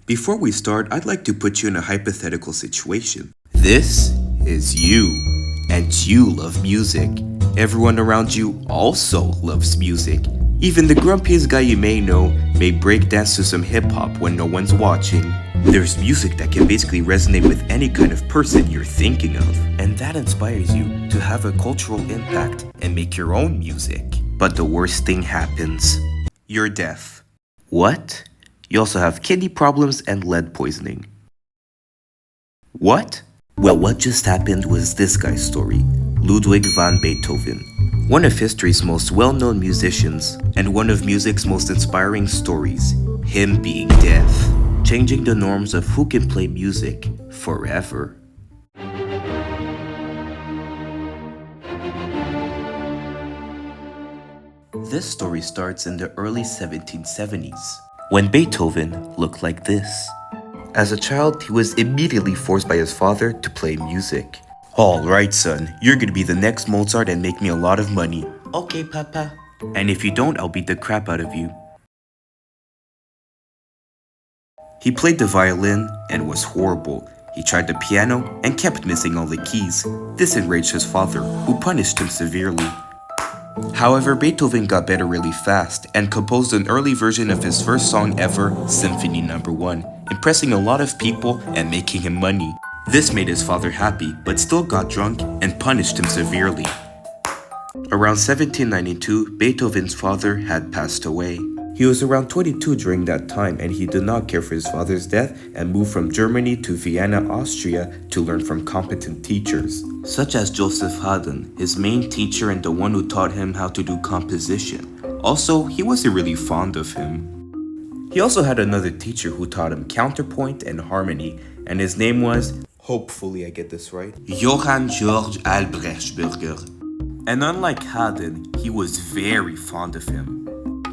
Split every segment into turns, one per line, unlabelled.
Before we start, I'd like to put you in a hypothetical situation. This is you, and you love music. Everyone around you also loves music. Even the grumpiest guy you may know may break dance to some hip hop when no one's watching. There's music that can basically resonate with any kind of person you're thinking of, and that inspires you to have a cultural impact and make your own music. But the worst thing happens. You're deaf. What? You also have kidney problems and lead poisoning. What? Well, what just happened was this guy's story. Ludwig van Beethoven. One of history's most well-known musicians, and one of music's most inspiring stories. Him being deaf. Changing the norms of who can play music forever. This story starts in the early 1770s, when Beethoven looked like this. As a child, he was immediately forced by his father to play music. Alright son, you're gonna be the next Mozart and make me a lot of money. Okay, papa. And if you don't, I'll beat the crap out of you. He played the violin and was horrible. He tried the piano and kept missing all the keys. This enraged his father, who punished him severely. However, Beethoven got better really fast and composed an early version of his first song ever, Symphony No. 1, impressing a lot of people and making him money. This made his father happy, but still got drunk and punished him severely. Around 1792, Beethoven's father had passed away. He was around 22 during that time, and he did not care for his father's death and moved from Germany to Vienna, Austria to learn from competent teachers, such as Joseph Haydn, his main teacher and the one who taught him how to do composition. Also, he wasn't really fond of him. He also had another teacher who taught him counterpoint and harmony, and his name was, hopefully I get this right, Johann Georg Albrechtsberger. And unlike Haydn, he was very fond of him.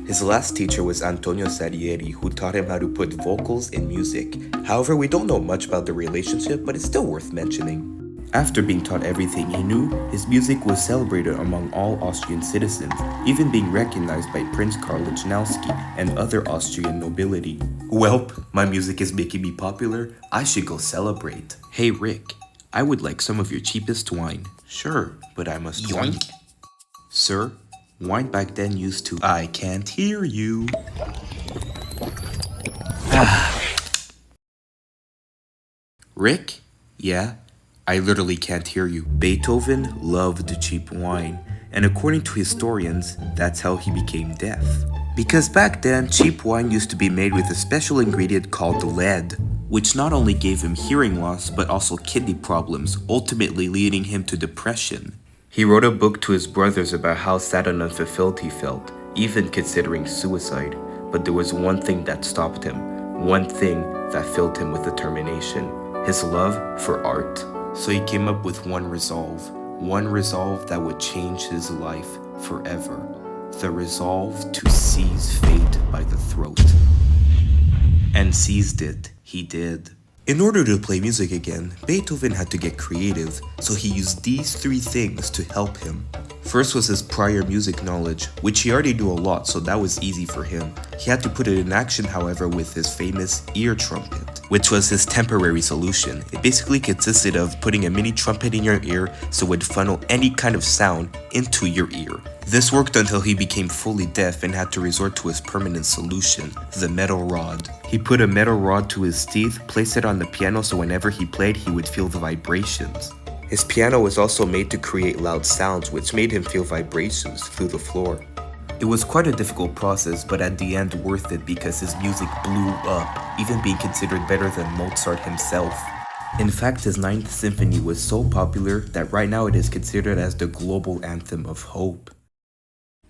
His last teacher was Antonio Salieri, who taught him how to put vocals in music. However, we don't know much about the relationship, but it's still worth mentioning. After being taught everything he knew, his music was celebrated among all Austrian citizens, even being recognized by Prince Karl Lichnowsky and other Austrian nobility. Welp, my music is making me popular, I should go celebrate. Hey Rick, I would like some of your cheapest wine. Sure, but I must yoink. Sir, wine back then used to I can't hear you. Rick? Yeah? I literally can't hear you. Beethoven loved cheap wine, and according to historians, that's how he became deaf. Because back then, cheap wine used to be made with a special ingredient called lead, which not only gave him hearing loss, but also kidney problems, ultimately leading him to depression. He wrote a book to his brothers about how sad and unfulfilled he felt, even considering suicide. But there was one thing that stopped him, one thing that filled him with determination, his love for art. So he came up with one resolve that would change his life forever. The resolve to seize fate by the throat. And seized it, he did. In order to play music again, Beethoven had to get creative, so he used these three things to help him. First was his prior music knowledge, which he already knew a lot, so that was easy for him. He had to put it in action, however, with his famous ear trumpet, which was his temporary solution. It basically consisted of putting a mini trumpet in your ear so it would funnel any kind of sound into your ear. This worked until he became fully deaf and had to resort to his permanent solution, the metal rod. He put a metal rod to his teeth, placed it on the piano so whenever he played, he would feel the vibrations. His piano was also made to create loud sounds, which made him feel vibrations through the floor. It was quite a difficult process, but at the end worth it because his music blew up, even being considered better than Mozart himself. In fact, his Ninth Symphony was so popular that right now it is considered as the global anthem of hope.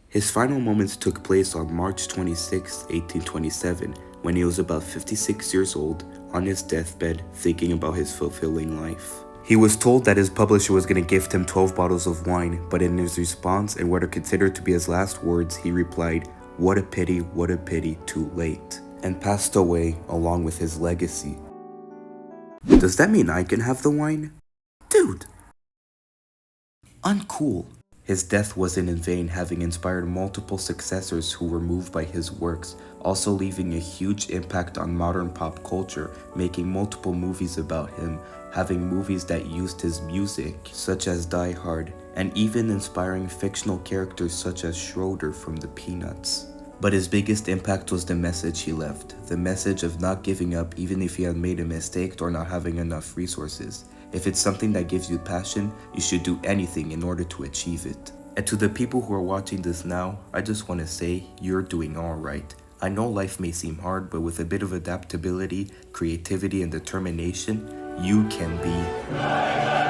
His final moments took place on March 26, 1827, when he was about 56 years old, on his deathbed, thinking about his fulfilling life. He was told that his publisher was going to gift him 12 bottles of wine, but in his response and what are considered to be his last words, he replied, what a pity, too late," and passed away along with his legacy. Does that mean I can have the wine? Dude! Uncool. His death wasn't in vain, having inspired multiple successors who were moved by his works, also leaving a huge impact on modern pop culture, making multiple movies about him, having movies that used his music, such as Die Hard, and even inspiring fictional characters such as Schroeder from the Peanuts. But his biggest impact was the message he left, the message of not giving up even if you had made a mistake or not having enough resources. If it's something that gives you passion, you should do anything in order to achieve it. And to the people who are watching this now, I just want to say, you're doing alright. I know life may seem hard, but with a bit of adaptability, creativity, and determination, you can be